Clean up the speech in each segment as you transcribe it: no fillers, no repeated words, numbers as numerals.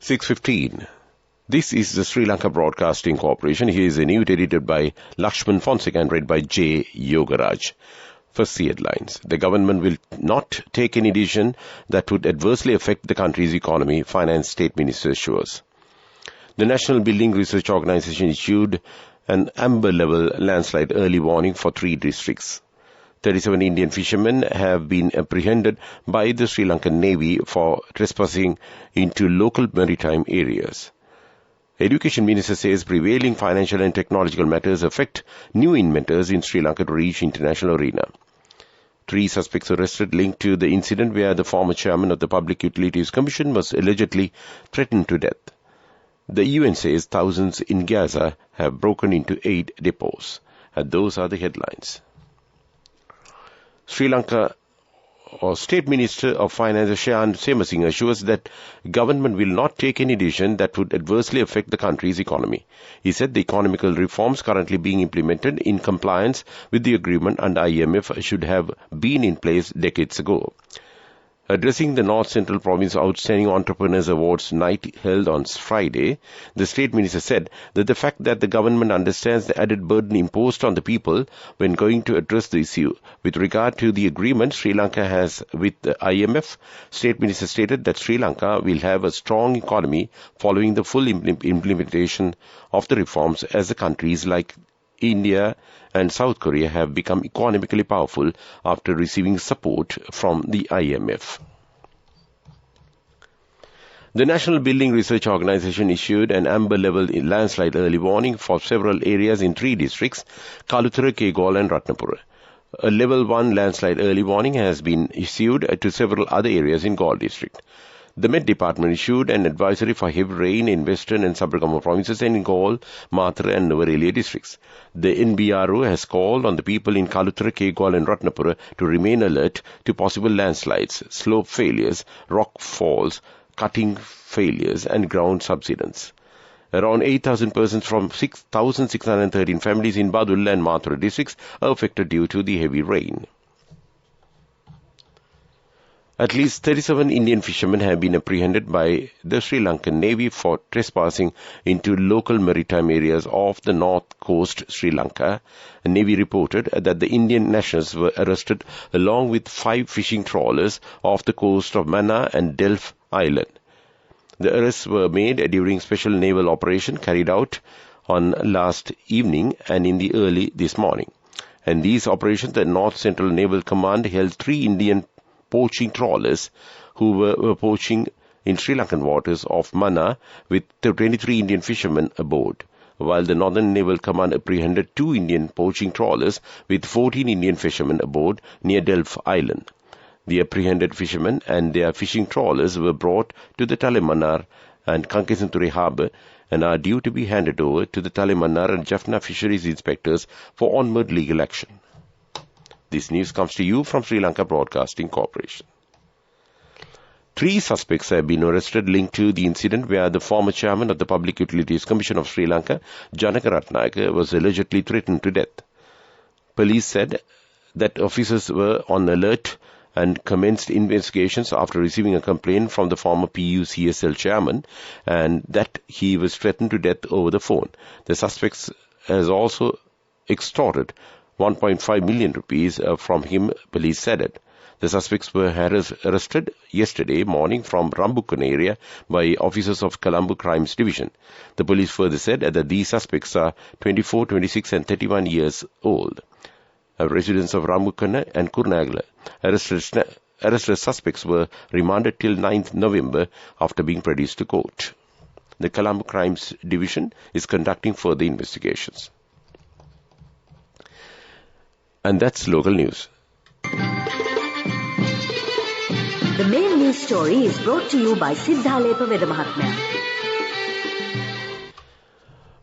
6:15. This is the Sri Lanka Broadcasting Corporation. Here is a news edited by Lakshman Fonseca and read by J. Yogaraj. First, the headlines. The government will not take any decision that would adversely affect the country's economy, Finance State Minister assures. The National Building Research Organisation issued an amber-level landslide early warning for 3 districts. 37 Indian fishermen have been apprehended by the Sri Lankan Navy for trespassing into local maritime areas. Education Minister says prevailing financial and technological matters affect new inventors in Sri Lanka to reach international arena. 3 suspects arrested linked to the incident where the former chairman of the Public Utilities Commission was allegedly threatened to death. The UN says thousands in Gaza have broken into aid depots. And those are the headlines. Sri Lanka State Minister of Finance Shayan Semasinghe assures that government will not take any decision that would adversely affect the country's economy. He said the economical reforms currently being implemented in compliance with the agreement under IMF should have been in place decades ago. Addressing the North Central Province Outstanding Entrepreneurs Awards night held on Friday, the State Minister said that the fact that the government understands the added burden imposed on the people when going to address the issue. With regard to the agreement Sri Lanka has with the IMF, State Minister stated that Sri Lanka will have a strong economy following the full implementation of the reforms as the countries like India and South Korea have become economically powerful after receiving support from the IMF. The National Building Research Organisation issued an amber-level landslide early warning for several areas in 3 districts, Kaluthara, Kegol and Ratnapura. A level 1 landslide early warning has been issued to several other areas in Galle district. The Met Department issued an advisory for heavy rain in Western and Sabaragamuwa provinces and in Galle, Mathura and Nuwara districts. The NBRO has called on the people in Kaluthara, Kegol and Ratnapura to remain alert to possible landslides, slope failures, rock falls, cutting failures and ground subsidence. Around 8,000 persons from 6,613 families in Badul and Mathura districts are affected due to the heavy rain. At least 37 Indian fishermen have been apprehended by the Sri Lankan Navy for trespassing into local maritime areas off the north coast Sri Lanka. The Navy reported that the Indian nationals were arrested along with 5 fishing trawlers off the coast of Mannar and Delf Island. The arrests were made during special naval operation carried out on last evening and in the early this morning. And these operations, the North Central Naval Command held 3 Indian poaching trawlers who were poaching in Sri Lankan waters off Mannar with 23 Indian fishermen aboard, while the Northern Naval Command apprehended 2 Indian poaching trawlers with 14 Indian fishermen aboard near Delf Island. The apprehended fishermen and their fishing trawlers were brought to the Talamannar and Kankesanture harbour and are due to be handed over to the Talamannar and Jaffna fisheries inspectors for onward legal action. This news comes to you from Sri Lanka Broadcasting Corporation. 3 suspects have been arrested linked to the incident where the former chairman of the Public Utilities Commission of Sri Lanka, Janaka Ratnayaka, was allegedly threatened to death. Police said that officers were on alert and commenced investigations after receiving a complaint from the former PUCSL chairman and that he was threatened to death over the phone. The suspects has also extorted 1.5 million rupees from him, police said it. The suspects were arrested yesterday morning from Rambukana area by officers of Colombo Crimes Division. The police further said that these suspects are 24, 26 and 31 years old. Residents of Rambukana and Kurnagala. Arrested suspects were remanded till 9th November after being produced to court. The Colombo Crimes Division is conducting further investigations. And that's local news. The main news story is brought to you by Sinhala Mahatmya.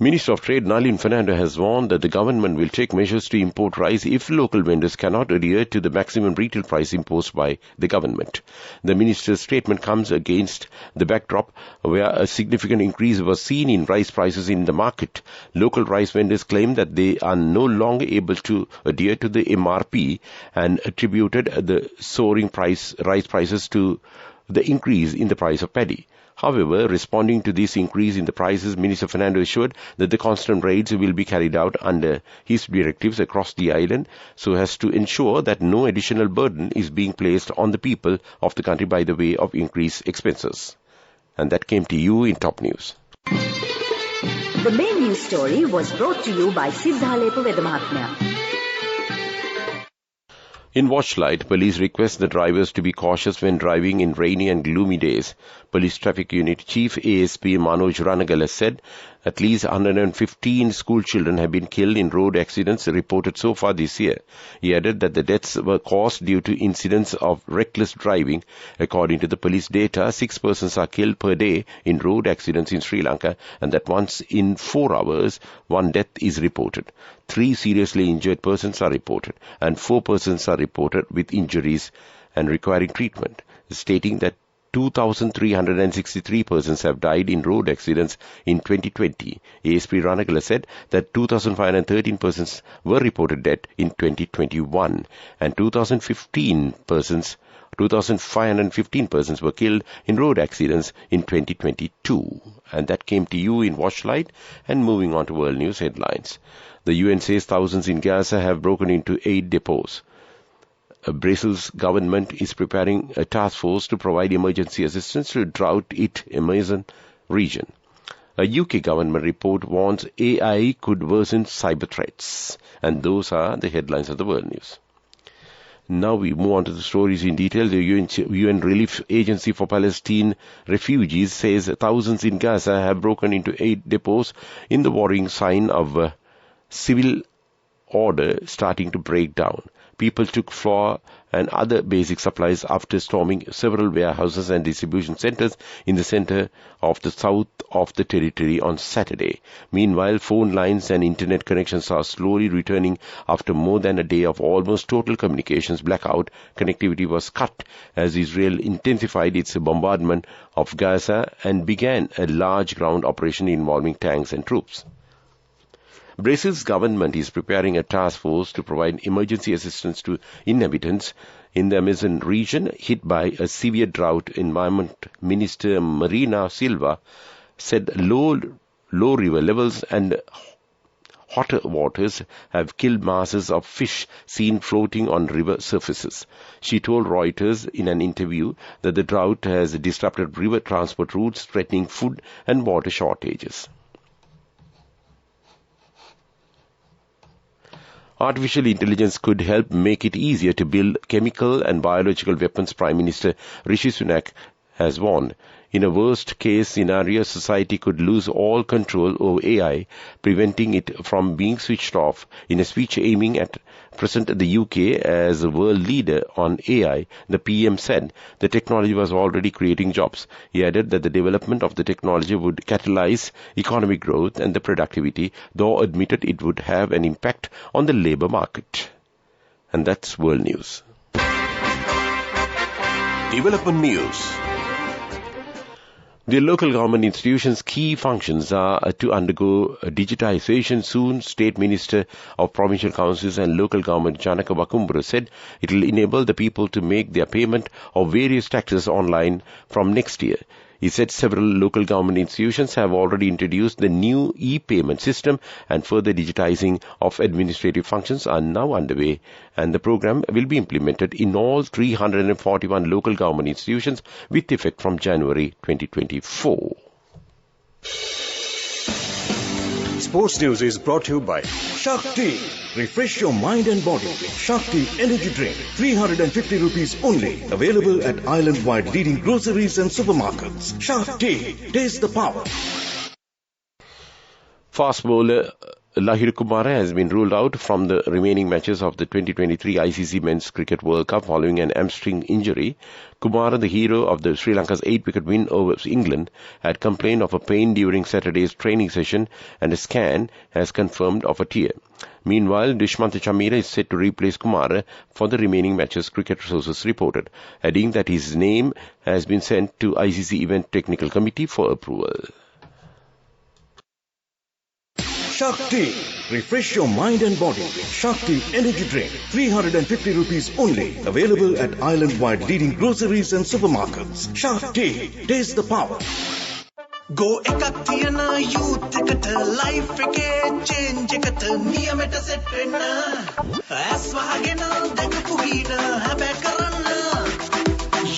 Minister of Trade Nalin Fernando has warned that the government will take measures to import rice if local vendors cannot adhere to the maximum retail price imposed by the government. The minister's statement comes against the backdrop where a significant increase was seen in rice prices in the market. Local rice vendors claim that they are no longer able to adhere to the MRP and attributed the soaring rice prices to the increase in the price of paddy. However, responding to this increase in the prices, Minister Fernando assured that the constant raids will be carried out under his directives across the island so as to ensure that no additional burden is being placed on the people of the country by the way of increased expenses. And that came to you in Top News. The main news story was brought to you by Sinhala Mahatmya. In Watchlight, police request the drivers to be cautious when driving in rainy and gloomy days. Police Traffic Unit Chief ASP Manoj Ranagala said at least 115 school children have been killed in road accidents reported so far this year. He added that the deaths were caused due to incidents of reckless driving. According to the police data, 6 persons are killed per day in road accidents in Sri Lanka, and that once in 4 hours, 1 death is reported. 3 seriously injured persons are reported, and 4 persons are reported with injuries and requiring treatment, stating that 2,363 persons have died in road accidents in 2020. ASP Ranagala said that 2,513 persons were reported dead in 2021 and 2,515 persons were killed in road accidents in 2022. And that came to you in Watchlight. And moving on to world news headlines. The UN says thousands in Gaza have broken into aid depots. Brazil's government is preparing a task force to provide emergency assistance to drought-hit Amazon region. A UK government report warns AI could worsen cyber threats. And those are the headlines of the world news. Now we move on to the stories in detail. The UN Relief Agency for Palestine Refugees says thousands in Gaza have broken into aid depots in the worrying sign of civil order starting to break down. People took flour and other basic supplies after storming several warehouses and distribution centers in the center of the south of the territory on Saturday. Meanwhile, phone lines and internet connections are slowly returning after more than a day of almost total communications blackout. Connectivity was cut as Israel intensified its bombardment of Gaza and began a large ground operation involving tanks and troops. Brazil's government is preparing a task force to provide emergency assistance to inhabitants in the Amazon region hit by a severe drought. Environment Minister Marina Silva said low river levels and hotter waters have killed masses of fish seen floating on river surfaces. She told Reuters in an interview that the drought has disrupted river transport routes, threatening food and water shortages. Artificial intelligence could help make it easier to build chemical and biological weapons, Prime Minister Rishi Sunak has warned. In a worst-case scenario, society could lose all control over AI, preventing it from being switched off. In a speech aiming at present the UK as a world leader on AI, the PM said the technology was already creating jobs. He added that the development of the technology would catalyze economic growth and the productivity, though admitted it would have an impact on the labour market. And that's world news. Development news. The local government institutions' key functions are to undergo digitization soon. State Minister of Provincial Councils and Local Government Janaka Wakumbura said it will enable the people to make their payment of various taxes online from next year. He said several local government institutions have already introduced the new e-payment system and further digitizing of administrative functions are now underway, and the program will be implemented in all 341 local government institutions with effect from January 2024. Sports News is brought to you by Shakti. Refresh your mind and body with Shakti Energy Drink. 350 rupees only. Available at island-wide leading groceries and supermarkets. Shakti. Taste the power. Fast bowler Lahir Kumara has been ruled out from the remaining matches of the 2023 ICC Men's Cricket World Cup following an hamstring injury. Kumara, the hero of the Sri Lanka's 8-wicket win over England, had complained of a pain during Saturday's training session and a scan has confirmed of a tear. Meanwhile, Dushmantha Chameera is set to replace Kumara for the remaining matches, cricket sources reported, adding that his name has been sent to ICC Event Technical Committee for approval. Shakti. Refresh your mind and body with Shakti Energy Drink. 350 rupees only. Available at island-wide leading groceries and supermarkets. Shakti. Taste the power. Go එකක් තියන youth එකට life එකේ change එකට නියමෙට set වෙන්න ඇස් වහගෙන දැකපු ගීන හැබැයි කරන්න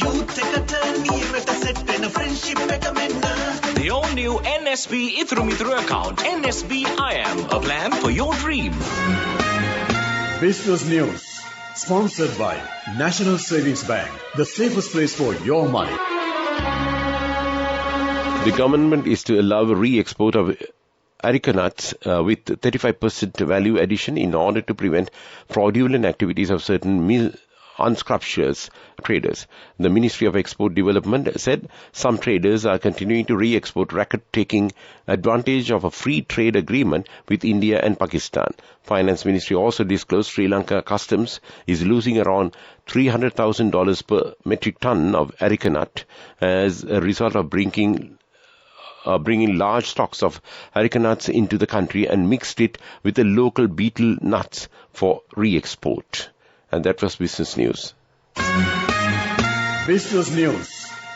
youth එකට නියමෙට set වෙන friendship එක මෙන්න The all-new NSB Ithru account. NSB IM, a plan for your dream. Business News, sponsored by National Savings Bank, the safest place for your money. The government is to allow re-export of areca nuts with 35% value addition in order to prevent fraudulent activities of certain unscrupulous traders. The Ministry of Export Development said some traders are continuing to re-export racket, taking advantage of a free trade agreement with India and Pakistan. Finance Ministry also disclosed Sri Lanka Customs is losing around $300,000 per metric ton of areca nut as a result of bringing large stocks of areca nuts into the country and mixed it with the local betel nuts for re-export. And that was Business News. Business News,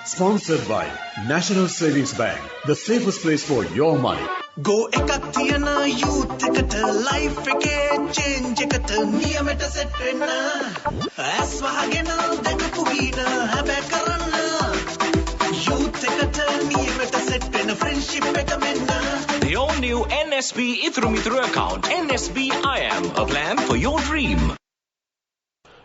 sponsored by National Savings Bank, the safest place for your money. Go එකක් තියන youth එකට life එකේ change එකට නියමෙට set වෙන්න ඇස් වහගෙන දැකපු ගීන හැබැයි කරන්න youth එකට නියමෙට set වෙන friendship එක මෙන්න The all-new NSB Ithru account. NSB IM, a plan for your dream.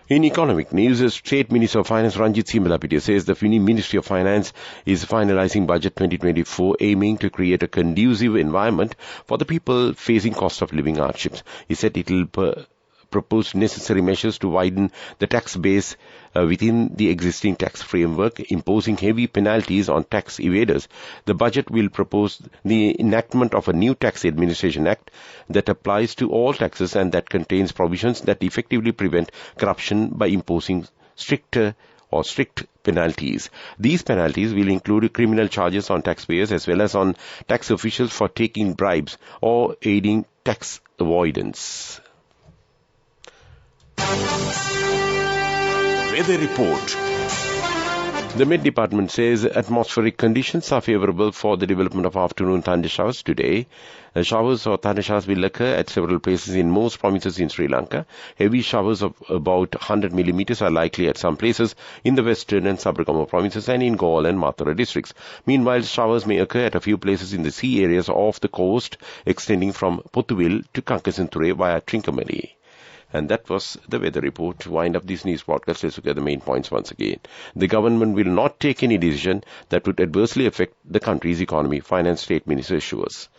In economic news, State Minister of Finance Ranjit Simhalapitiya says the Ministry of Finance is finalizing Budget 2024 aiming to create a conducive environment for the people facing cost of living hardships. He said it will propose necessary measures to widen the tax base within the existing tax framework, imposing heavy penalties on tax evaders. The budget will propose the enactment of a new Tax Administration Act that applies to all taxes and that contains provisions that effectively prevent corruption by imposing strict penalties. These penalties will include criminal charges on taxpayers as well as on tax officials for taking bribes or aiding tax avoidance. Weather report. The Met Department says atmospheric conditions are favorable for the development of afternoon thunder showers today. Showers or thunder showers will occur at several places in most provinces in Sri Lanka. Heavy showers of about 100 millimeters are likely at some places in the western and Sabaragamuwa provinces and in Galle and Mathura districts. Meanwhile, showers may occur at a few places in the sea areas off the coast, extending from Pothuwil to Kankasanthuree via Trincomalee. And that was the weather report. To wind up this news podcast, let's look at the main points once again. The government will not take any decision that would adversely affect the country's economy, Finance State Minister assures.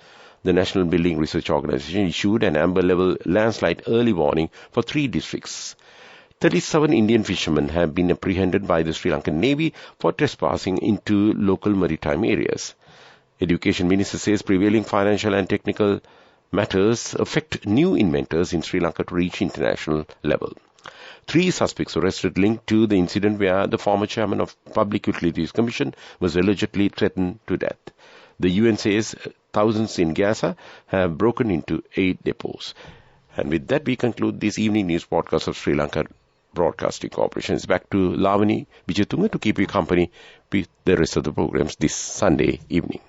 The National Building Research Organization issued an amber-level landslide early warning for 3 districts. 37 Indian fishermen have been apprehended by the Sri Lankan Navy for trespassing into local maritime areas. Education Minister says prevailing financial and technical matters affect new inventors in Sri Lanka to reach international level. 3 suspects arrested linked to the incident where the former chairman of Public Utilities Commission was allegedly threatened to death. The UN says thousands in Gaza have broken into 8 depots. And with that, we conclude this evening news podcast of Sri Lanka Broadcasting Corporation. It's back to Lavani Vijayatunga to keep you company with the rest of the programs this Sunday evening.